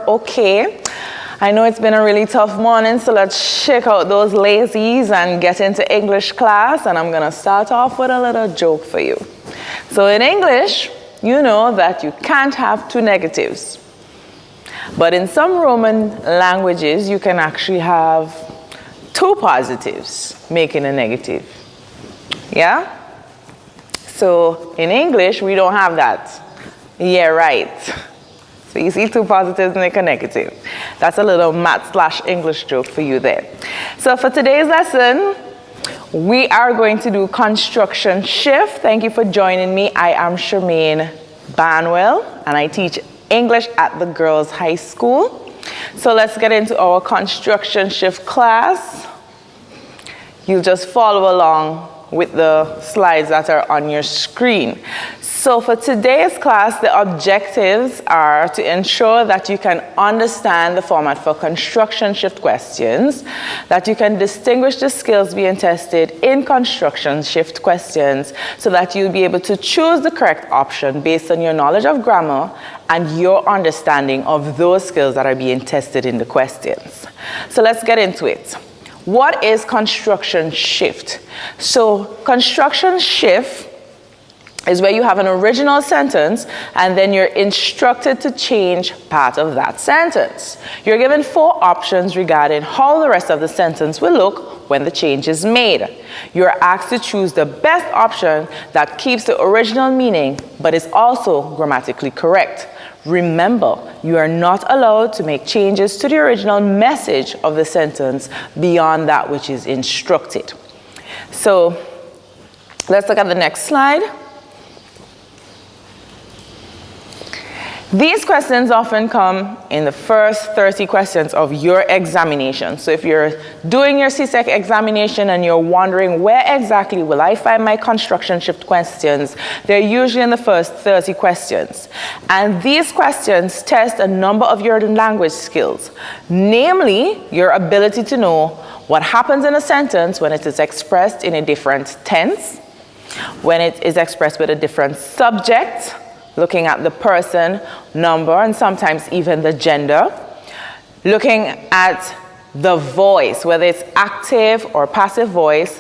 okay? I know it's been a really tough morning, so let's check out those lazies and get into English class. And I'm going to start off with a little joke for you. So in English, you know that you can't have two negatives. But in some Roman languages, you can actually have two positives, making a negative. Yeah? So in English, we don't have that. Yeah, right. So you see two positives make a negative. That's a little math/English joke for you there. So for today's lesson, we are going to do construction shift. Thank you for joining me. I am Charmaine Banwell, and I teach English at the Girls High School. So let's get into our construction shift class. You'll just follow along with the slides that are on your screen. So for today's class, the objectives are to ensure that you can understand the format for construction shift questions, that you can distinguish the skills being tested in construction shift questions, so that you'll be able to choose the correct option based on your knowledge of grammar and your understanding of those skills that are being tested in the questions. So let's get into it. What is construction shift? So construction shift is where you have an original sentence and then you're instructed to change part of that sentence. You're given 4 options regarding how the rest of the sentence will look when the change is made. You're asked to choose the best option that keeps the original meaning but is also grammatically correct. Remember, you are not allowed to make changes to the original message of the sentence beyond that which is instructed. So let's look at the next slide. These questions often come in the first 30 questions of your examination. So if you're doing your CSEC examination and you're wondering where exactly will I find my construction shift questions, they're usually in the first 30 questions. And these questions test a number of your language skills, namely your ability to know what happens in a sentence when it is expressed in a different tense, when it is expressed with a different subject, looking at the person, number, and sometimes even the gender. Looking at the voice, whether it's active or passive voice,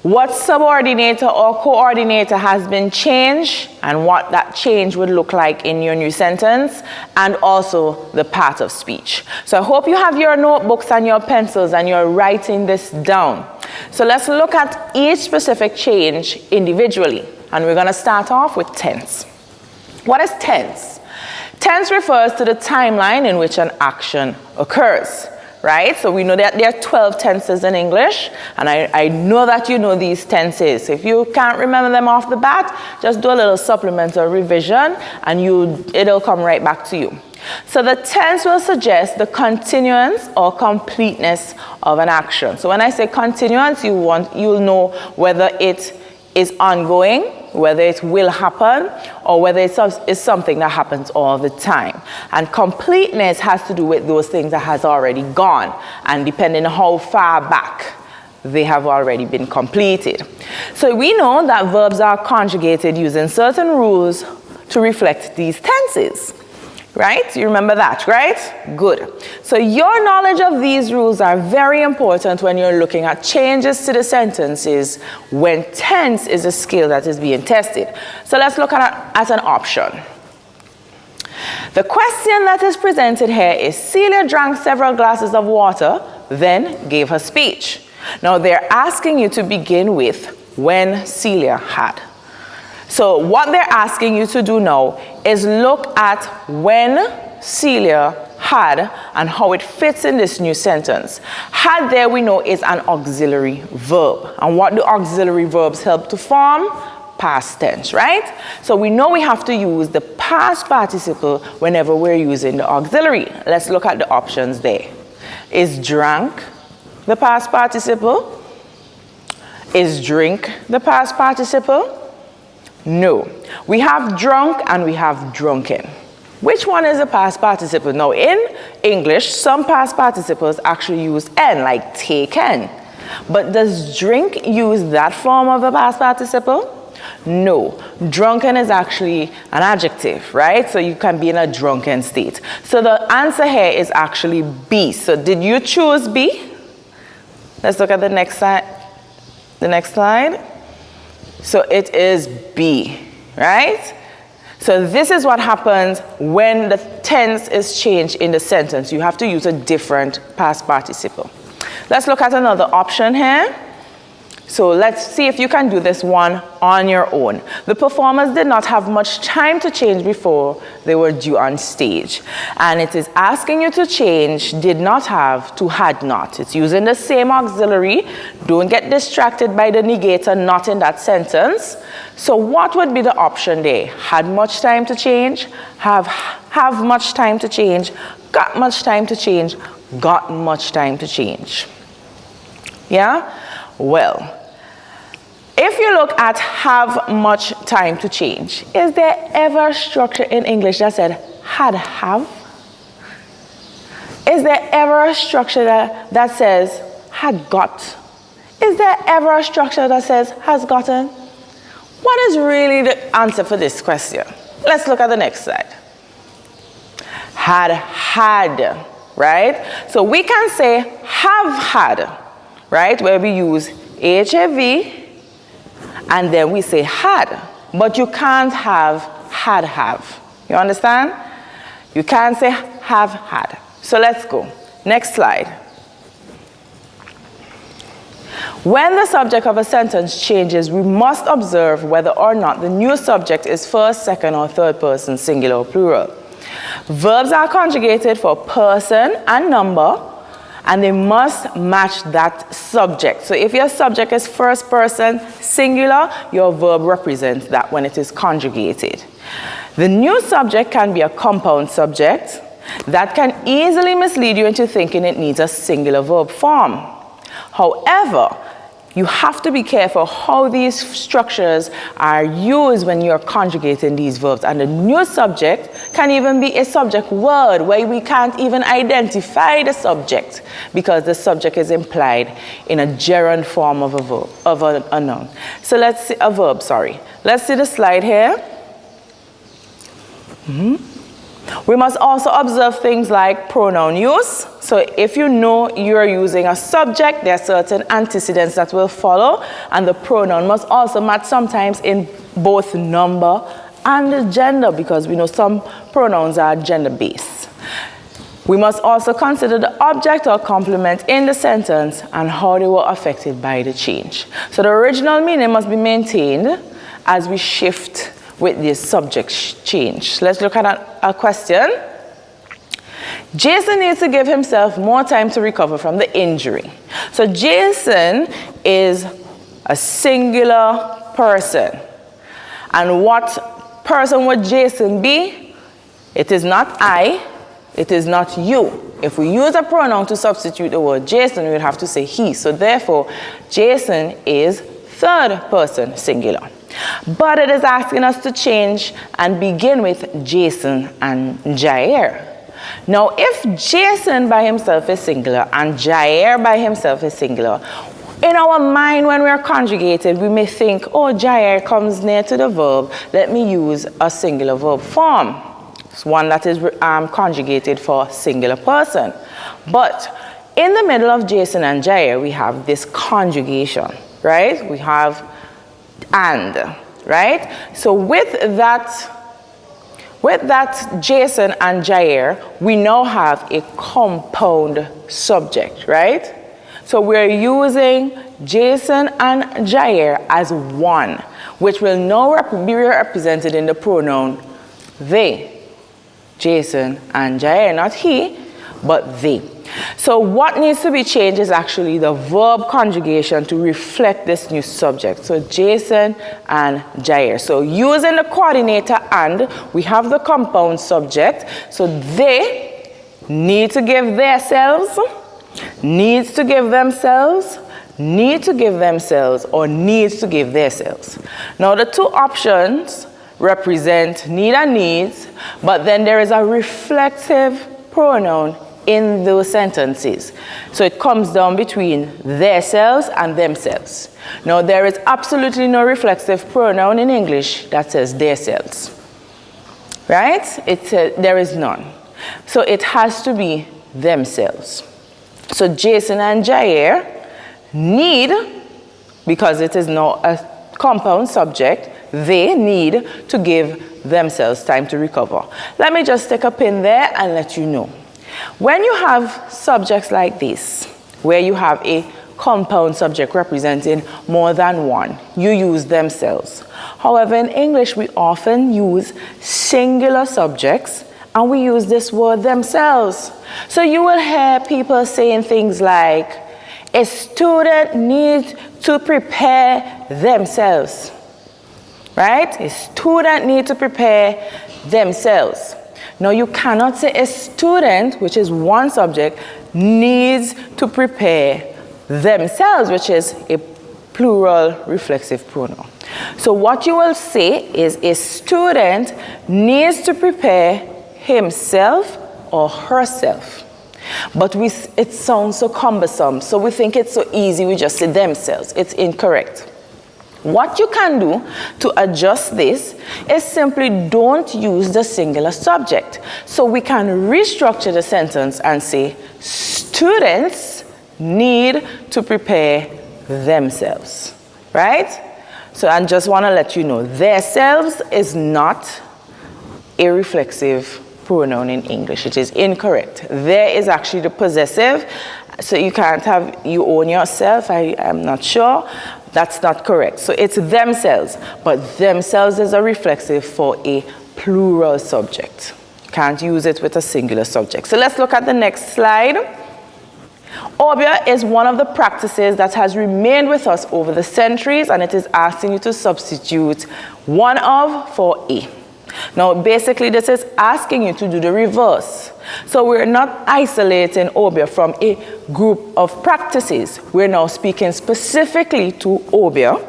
what subordinator or coordinator has been changed, and what that change would look like in your new sentence, and also the part of speech. So I hope you have your notebooks and your pencils and you're writing this down. So let's look at each specific change individually, and we're going to start off with tense. What is tense? Tense refers to the timeline in which an action occurs, right? So we know that there are 12 tenses in English, and I know that you know these tenses. If you can't remember them off the bat, just do a little supplemental revision, and it'll come right back to you. So the tense will suggest the continuance or completeness of an action. So when I say continuance, you'll know whether it is ongoing, whether it will happen, or whether it's something that happens all the time. And completeness has to do with those things that has already gone, and depending on how far back they have already been completed. So we know that verbs are conjugated using certain rules to reflect these tenses. Right? You remember that, right? Good. So your knowledge of these rules are very important when you're looking at changes to the sentences when tense is a skill that is being tested. So let's look at an option. The question that is presented here is, Celia drank several glasses of water, then gave her speech. Now they're asking you to begin with when Celia had. So what they're asking you to do now is look at when Celia had and how it fits in this new sentence. Had there we know is an auxiliary verb. And what do auxiliary verbs help to form? Past tense, right? So we know we have to use the past participle whenever we're using the auxiliary. Let's look at the options there. Is drank the past participle? Is drink the past participle? No. We have drunk and we have drunken. Which one is the past participle? Now in English, some past participles actually use N, like taken. But does drink use that form of a past participle? No. Drunken is actually an adjective, right? So you can be in a drunken state. So the answer here is actually B. So did you choose B? Let's look at the next slide. The next slide. So it is B, right? So this is what happens when the tense is changed in the sentence. You have to use a different past participle. Let's look at another option here. So let's see if you can do this one on your own. The performers did not have much time to change before they were due on stage. And it is asking you to change did not have to had not. It's using the same auxiliary. Don't get distracted by the negator not in that sentence. So what would be the option there? Had much time to change, have much time to change, got much time to change, got much time to change. Yeah? Well, if you look at have much time to change, is there ever a structure in English that said had have? Is there ever a structure that says had got? Is there ever a structure that says has gotten? What is really the answer for this question? Let's look at the next slide. Had, right? So we can say have had, right? Where we use HAV and then we say had, but you can't have had. You understand? You can't say have had. So let's go. Next slide. When the subject of a sentence changes, we must observe whether or not the new subject is first, second, or third person, singular or plural. Verbs are conjugated for person and number, and they must match that subject. So if your subject is first person singular, your verb represents that when it is conjugated. The new subject can be a compound subject that can easily mislead you into thinking it needs a singular verb form. However, you have to be careful how these structures are used when you're conjugating these verbs. And the new subject can even be a subject word where we can't even identify the subject because the subject is implied in a gerund form of a verb, of a noun. So let's see, a verb, sorry. Let's see the slide here. We must also observe things like pronoun use. So if you know you're using a subject, there are certain antecedents that will follow, and the pronoun must also match sometimes in both number and gender, because we know some pronouns are gender-based. We must also consider the object or complement in the sentence and how they were affected by the change. So the original meaning must be maintained as we shift with this subject change. Let's look at a question. Jason needs to give himself more time to recover from the injury. So Jason is a singular person. And what person would Jason be? It is not I, it is not you. If we use a pronoun to substitute the word Jason, we would have to say he. So therefore, Jason is third person singular. But it is asking us to change and begin with Jason and Jair. Now, if Jason by himself is singular and Jair by himself is singular, in our mind when we are conjugated, we may think, oh, Jair comes near to the verb. Let me use a singular verb form. It's one that is conjugated for singular person. But in the middle of Jason and Jair, we have this conjugation, right? We have and, right? So with that Jason and Jair, we now have a compound subject, right? So we're using Jason and Jair as one, which will now be represented in the pronoun they. Jason and Jair, not he, but they. So what needs to be changed is actually the verb conjugation to reflect this new subject. So Jason and Jair. So using the coordinator and, we have the compound subject. So they need to give themselves, needs to give themselves, need to give themselves, or needs to give themselves. Now the two options represent need and needs, but then there is a reflexive pronoun in those sentences. So it comes down between their selves and themselves. Now, there is absolutely no reflexive pronoun in English that says their selves. Right? There is none. So it has to be themselves. So Jason and Jair need, because it is now a compound subject, they need to give themselves time to recover. Let me just take a pin there and let you know. When you have subjects like this, where you have a compound subject representing more than one, you use themselves. However, in English, we often use singular subjects and we use this word themselves. So you will hear people saying things like, a student needs to prepare themselves. Right? A student needs to prepare themselves. Now, you cannot say a student, which is one subject, needs to prepare themselves, which is a plural reflexive pronoun. So what you will say is a student needs to prepare himself or herself. But it sounds so cumbersome, so we think it's so easy, we just say themselves. It's incorrect. What you can do to adjust this is simply don't use the singular subject. So we can restructure the sentence and say, students need to prepare themselves, right? So I just want to let you know, their selves is not a reflexive pronoun in English. It is incorrect. There is actually the possessive, so you can't have you own yourself. I am not sure. That's not correct. So it's themselves, but themselves is a reflexive for a plural subject. Can't use it with a singular subject. So let's look at the next slide. Obeah is one of the practices that has remained with us over the centuries, and it is asking you to substitute one of for a. Now, basically, this is asking you to do the reverse. So we're not isolating Obeah from a group of practices. We're now speaking specifically to Obeah,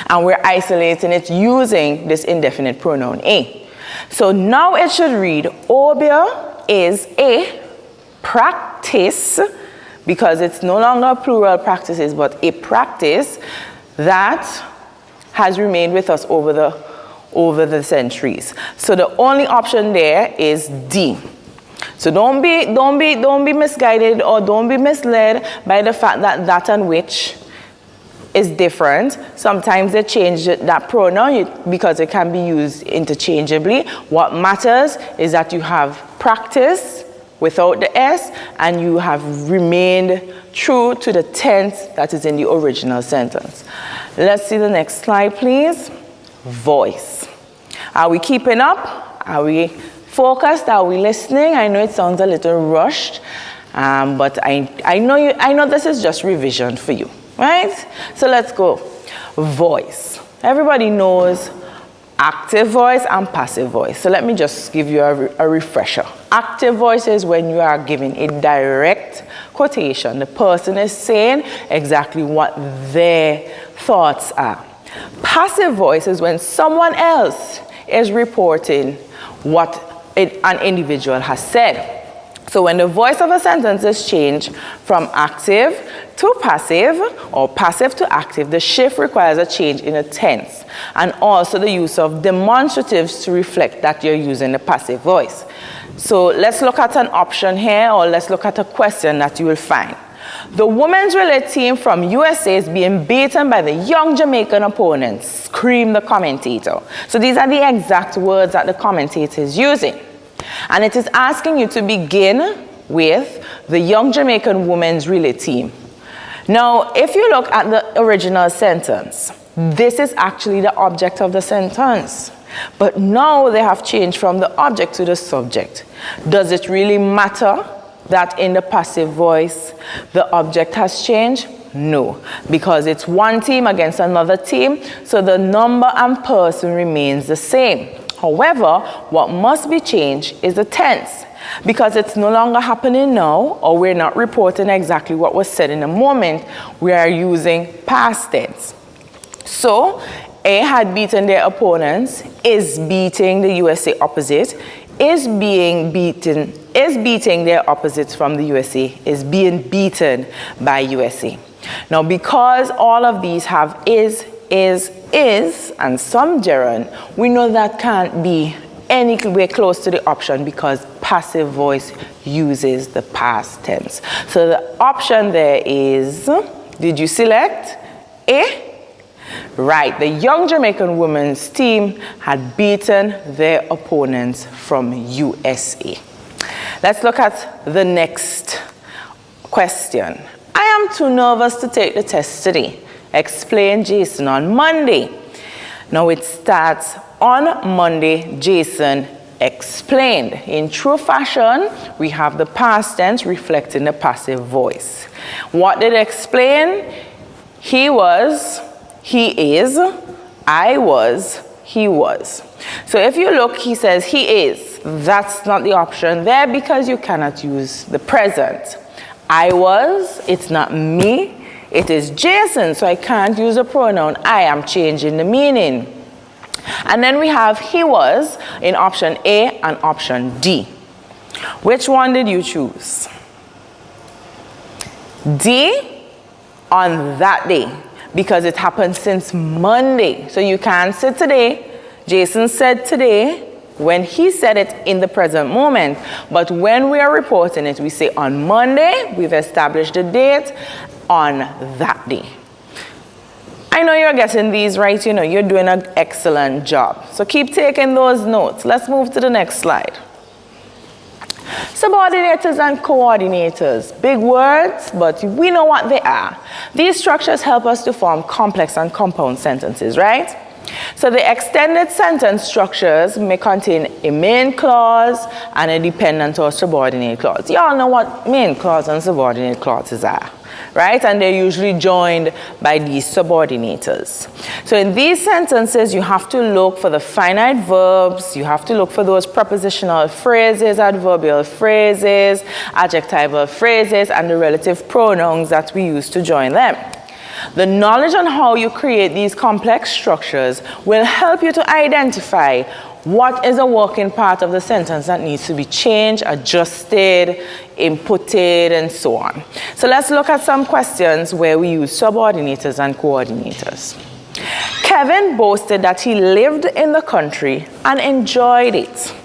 and we're isolating it using this indefinite pronoun a. So now it should read, Obeah is a practice, because it's no longer plural practices, but a practice that has remained with us over the centuries. So the only option there is D. So don't be misguided or don't be misled by the fact that that and which is different. Sometimes they change that pronoun because it can be used interchangeably. What matters is that you have practice without the S and you have remained true to the tense that is in the original sentence. Let's see the next slide, please. Voice. Are we keeping up? Are we focused? Are we listening? I know it sounds a little rushed, but I know this is just revision for you, right? So let's go. Voice. Everybody knows active voice and passive voice. So let me just give you a refresher. Active voice is when you are giving a direct quotation. The person is saying exactly what their thoughts are. Passive voice is when someone else is reporting what an individual has said. So when the voice of a sentence is changed from active to passive or passive to active, the shift requires a change in the tense and also the use of demonstratives to reflect that you're using the passive voice. So let's look at an option here, or let's look at a question that you will find. The women's relay team from USA is being beaten by the young Jamaican opponents, screamed the commentator. So these are the exact words that the commentator is using. And it is asking you to begin with the young Jamaican women's relay team. Now, if you look at the original sentence, this is actually the object of the sentence. But now they have changed from the object to the subject. Does it really matter that in the passive voice the object has changed? No, because it's one team against another team, so the number and person remains the same. However, what must be changed is the tense, because it's no longer happening now, or we're not reporting exactly what was said in a moment. We are using past tense. So A had beaten their opponents, is beating the USA opposite, is being beaten is beating their opposites from the USA, is being beaten by USA. Now, because all of these have is, and some gerund, we know that can't be anywhere close to the option because passive voice uses the past tense. So the option there is, did you select A? Right, the young Jamaican women's team had beaten their opponents from USA. Let's look at the next question. I am too nervous to take the test today. Explain Jason on Monday. Now it starts on Monday, Jason explained. In true fashion, we have the past tense reflecting the passive voice. What did it explain? He was, he is, I was, he was. So if you look, he says he is. That's not the option there because you cannot use the present. I was, it's not me, it is Jason, so I can't use the pronoun I. I'm changing the meaning. And then we have he was in option A and option D. Which one did you choose? D, on that day, because it happened since Monday. So you can't say today. Jason said today when he said it in the present moment. But when we are reporting it, we say on Monday, we've established the date on that day. I know you're getting these right, you know, you're doing an excellent job. So keep taking those notes. Let's move to the next slide. Subordinators and coordinators. Big words, but we know what they are. These structures help us to form complex and compound sentences, right? So the extended sentence structures may contain a main clause and a dependent or subordinate clause. You all know what main clause and subordinate clauses are, right? And they're usually joined by these subordinators. So in these sentences, you have to look for the finite verbs, you have to look for those prepositional phrases, adverbial phrases, adjectival phrases, and the relative pronouns that we use to join them. The knowledge on how you create these complex structures will help you to identify what is a working part of the sentence that needs to be changed, adjusted, inputted, and so on. So let's look at some questions where we use subordinators and coordinators. Kevin boasted that he lived in the country and enjoyed it,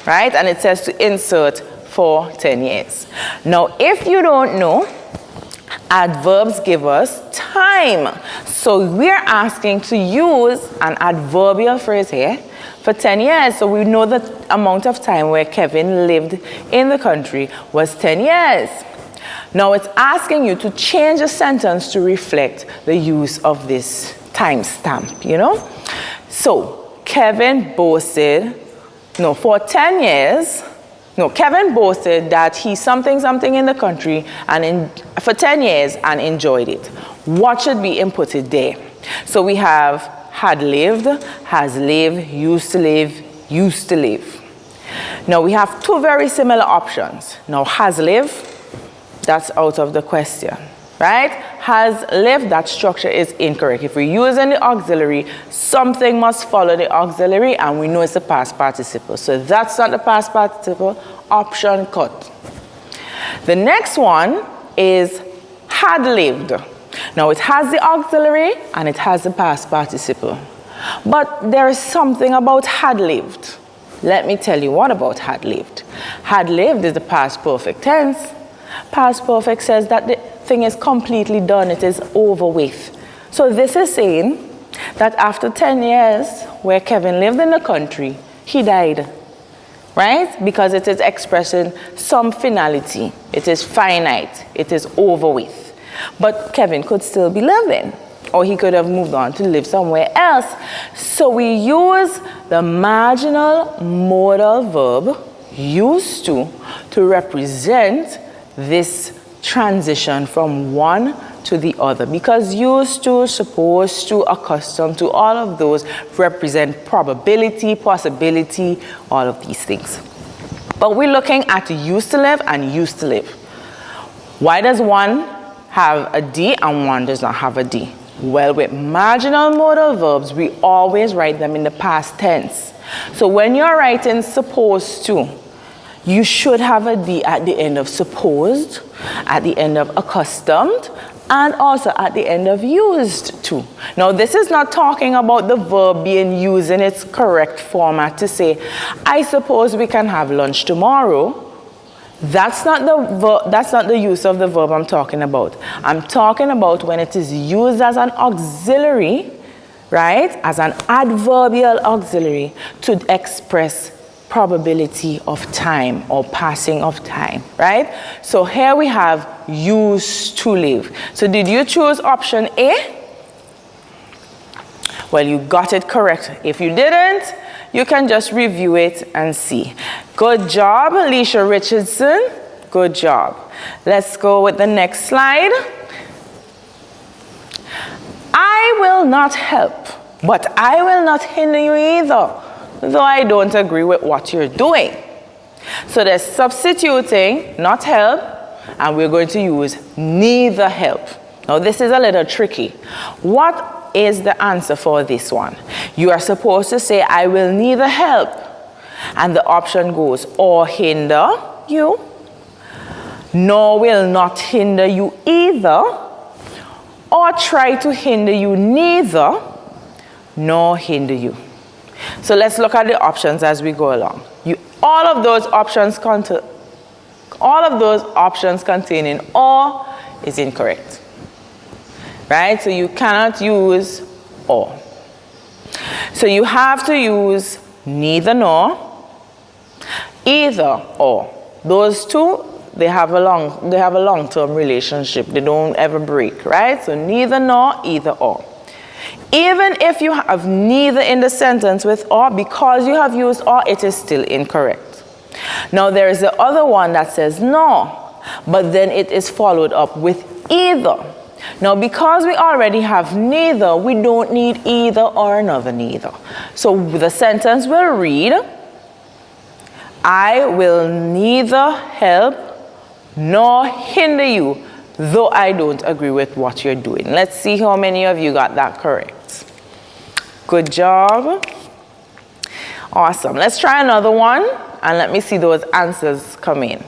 right? And it says to insert for 10 years. Now, if you don't know, adverbs give us time. So we're asking to use an adverbial phrase here for 10 years. So we know the amount of time where Kevin lived in the country was 10 years. Now it's asking you to change a sentence to reflect the use of this timestamp, you know? So Kevin boasted, for 10 years, Kevin boasted that he something in the country and for 10 years and enjoyed it. What should be inputted there? So we have had lived, has lived, used to live. Now we have two very similar options. Now has lived, that's out of the question, right? Has lived, that structure is incorrect. If we're using the auxiliary, something must follow the auxiliary, and we know it's the past participle. So that's not the past participle, option cut. The next one is had lived. Now it has the auxiliary and it has the past participle. But there is something about had lived. Let me tell you what about had lived. Had lived is the past perfect tense. Past perfect says that the thing is completely done, it is over with. So this is saying that after 10 years where Kevin lived in the country, he died, right? Because it is expressing some finality. It is finite, it is over with. But Kevin could still be living, or he could have moved on to live somewhere else. So we use the marginal modal verb used to represent this transition from one to the other, because used to, supposed to, accustomed to, all of those represent probability, possibility, all of these things. But we're looking at used to live and used to live. Why does one have a D and one does not have a D? Well, with marginal modal verbs, we always write them in the past tense. So when you're writing supposed to, You should have a D at the end of supposed, at the end of accustomed, and also at the end of used to. Now, this is not talking about the verb being used in its correct format to say, I suppose we can have lunch tomorrow. That's not the use of the verb I'm talking about. I'm talking about when it is used as an auxiliary, right? As an adverbial auxiliary to express probability of time or passing of time, right? So here we have used to live. So did you choose option A? Well, you got it correct. If you didn't, you can just review it and see. Good job, Alicia Richardson. Good job. Let's go with the next slide. I will not help, but I will not hinder you either, though I don't agree with what you're doing. So they're substituting not help, and we're going to use neither help. Now this is a little tricky. What is the answer for this one? You are supposed to say, I will neither help, and the option goes, or hinder you, nor will not hinder you either, or try to hinder you neither, nor hinder you. So let's look at the options as we go along. All of those options containing or is incorrect. Right? So you cannot use or. So you have to use neither nor, either or. Those two, they have a long-term relationship. They don't ever break, right? So neither nor, either or. Even if you have neither in the sentence with or, because you have used or, it is still incorrect. Now there is the other one that says no, but then it is followed up with either. Now because we already have neither, we don't need either or another neither. So the sentence will read, I will neither help nor hinder you, though I don't agree with what you're doing. Let's see how many of you got that correct. Good job. Awesome. Let's try another one, and let me see those answers come in.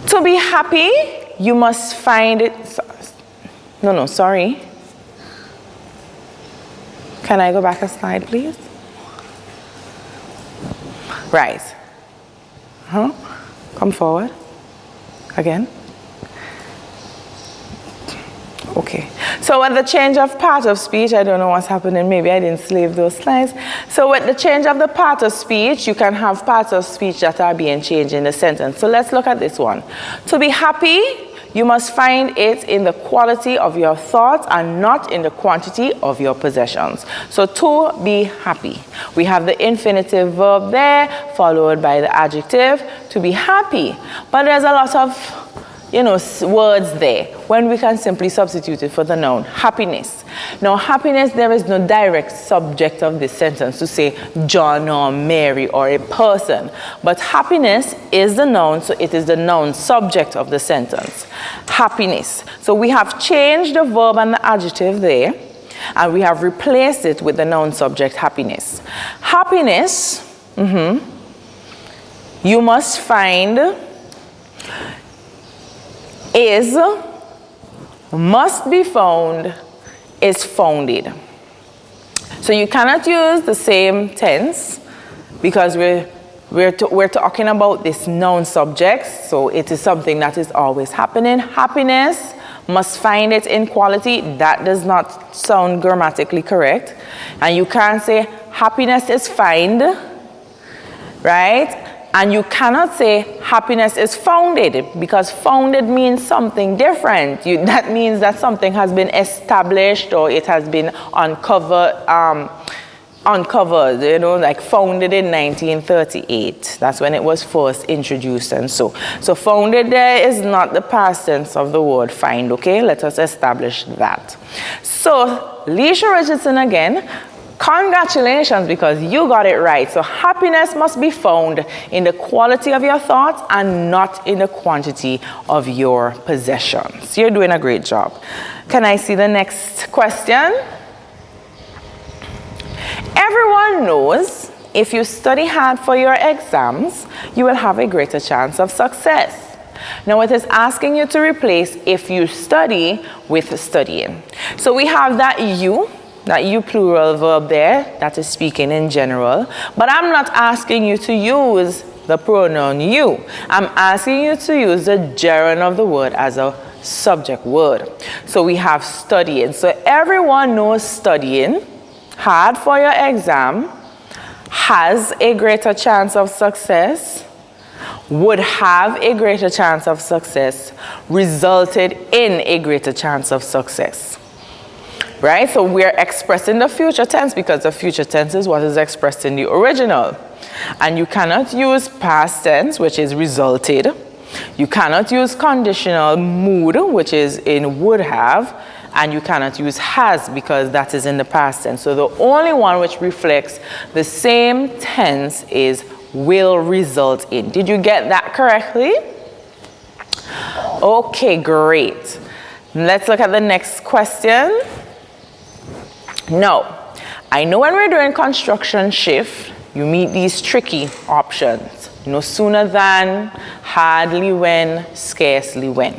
To be happy, you must find it. Sorry. Can I go back a slide, please? Right. Come forward. Again. Okay. So with the change of part of speech, I don't know what's happening. Maybe I didn't save those slides. So with the change of the part of speech, you can have parts of speech that are being changed in the sentence. So let's look at this one. To be happy, you must find it in the quality of your thoughts and not in the quantity of your possessions. So to be happy. We have the infinitive verb there, followed by the adjective, to be happy. But there's a lot of words there when we can simply substitute it for the noun happiness. Now happiness, there is no direct subject of this sentence to say John or Mary or a person, but happiness is the noun, so it is the noun subject of the sentence. Happiness. So we have changed the verb and the adjective there, and we have replaced it with the noun subject happiness. Happiness, you must find, is, must be found, is founded. So you cannot use the same tense because we're talking about this noun subject, so it is something that is always happening. Happiness must find it in quality. That does not sound grammatically correct. And you can't say happiness is find, right? And you cannot say happiness is founded, because founded means something different. That means that something has been established or it has been uncovered, like founded in 1938. That's when it was first introduced and so. So founded there is not the past tense of the word find, okay? Let us establish that. So, Alicia Richardson again. Congratulations, because you got it right. So happiness must be found in the quality of your thoughts and not in the quantity of your possessions. You're doing a great job. Can I see the next question? Everyone knows if you study hard for your exams, you will have a greater chance of success. Now it is asking you to replace if you study with studying. So we have that you plural verb there, that is speaking in general, but I'm not asking you to use the pronoun you. I'm asking you to use the gerund of the word as a subject word. So we have studying. So everyone knows studying hard for your exam has a greater chance of success, would have a greater chance of success, resulted in a greater chance of success. Right? So we're expressing the future tense because the future tense is what is expressed in the original. And you cannot use past tense, which is resulted. You cannot use conditional mood, which is in would have. And you cannot use has because that is in the past tense. So the only one which reflects the same tense is will result in. Did you get that correctly? Okay, great. Let's look at the next question. Now, I know when we're doing construction shift, you meet these tricky options. No sooner than, hardly when, scarcely when.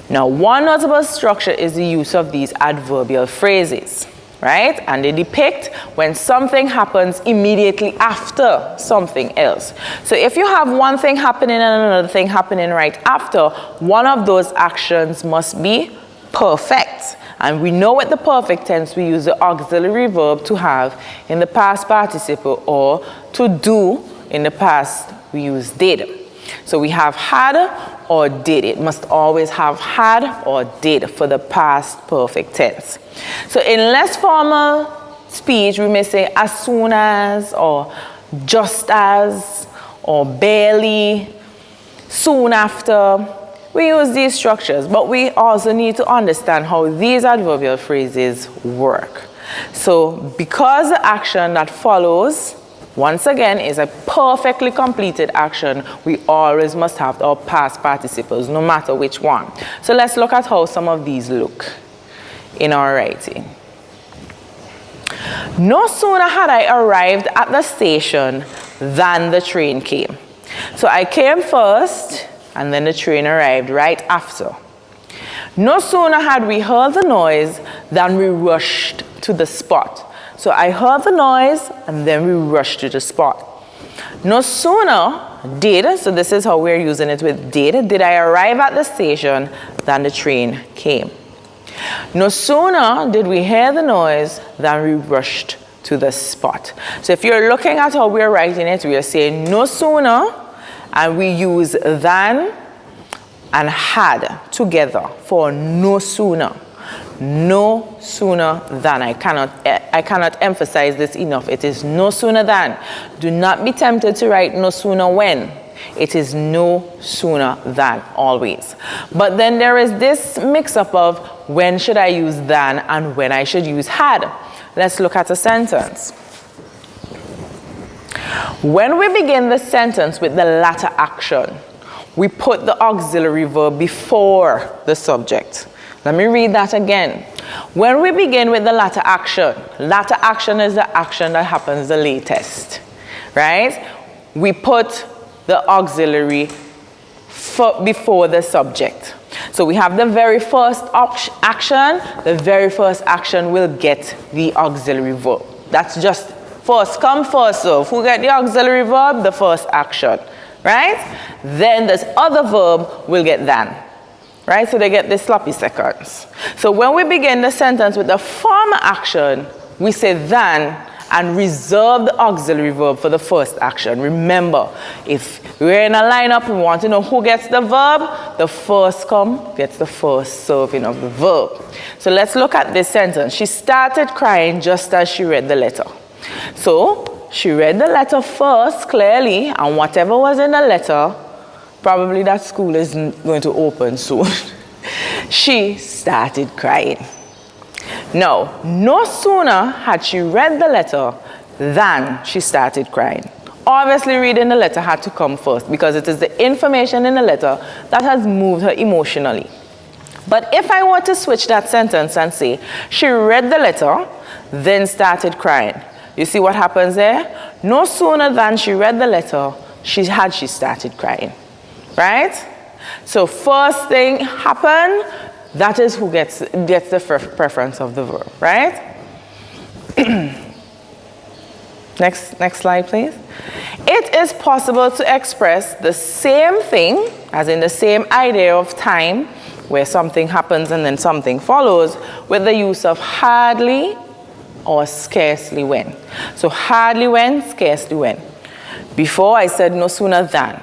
Now, one notable structure is the use of these adverbial phrases, right? And they depict when something happens immediately after something else. So if you have one thing happening and another thing happening right after, one of those actions must be perfect. And we know with the perfect tense, we use the auxiliary verb to have in the past participle, or to do in the past, we use did. So we have had or did. It must always have had or did for the past perfect tense. So in less formal speech, we may say as soon as, or just as, or barely, soon after. We use these structures, but we also need to understand how these adverbial phrases work. So because the action that follows, once again, is a perfectly completed action, we always must have our past participles, no matter which one. So let's look at how some of these look in our writing. No sooner had I arrived at the station than the train came. So I came first, and then the train arrived right after. No sooner had we heard the noise than we rushed to the spot. So I heard the noise, and then we rushed to the spot. No sooner did, so this is how we're using it with did I arrive at the station than the train came. No sooner did we hear the noise than we rushed to the spot. So if you're looking at how we're writing it, we are saying no sooner, and we use than and had together for no sooner. No sooner than. I cannot emphasize this enough. It is no sooner than. Do not be tempted to write no sooner when. It is no sooner than always. But then there is this mix-up of when should I use than and when I should use had. Let's look at a sentence. When we begin the sentence with the latter action, we put the auxiliary verb before the subject. Let me read that again. When we begin with the latter action is the action that happens the latest, right? We put the auxiliary before the subject. So we have the very first action. The very first action will get the auxiliary verb. That's just first come, first serve. Who get the auxiliary verb? The first action, right? Then this other verb will get than, right? So they get the sloppy seconds. So when we begin the sentence with the former action, we say than and reserve the auxiliary verb for the first action. Remember, if we're in a lineup, we want to know who gets the verb. The first come gets the first serving of the verb. So let's look at this sentence. She started crying just as she read the letter. So she read the letter first, clearly, and whatever was in the letter, probably that school isn't going to open soon. She started crying. Now, no sooner had she read the letter than she started crying. Obviously, reading the letter had to come first because it is the information in the letter that has moved her emotionally. But if I were to switch that sentence and say, she read the letter, then started crying, You see what happens there? No sooner than she read the letter, she started crying, right? So first thing happened, that is who gets the preference of the verb, right? Next slide, please. It is possible to express the same thing, as in the same idea of time, where something happens and then something follows, with the use of hardly or scarcely when. So hardly when, scarcely when. Before I said no sooner than.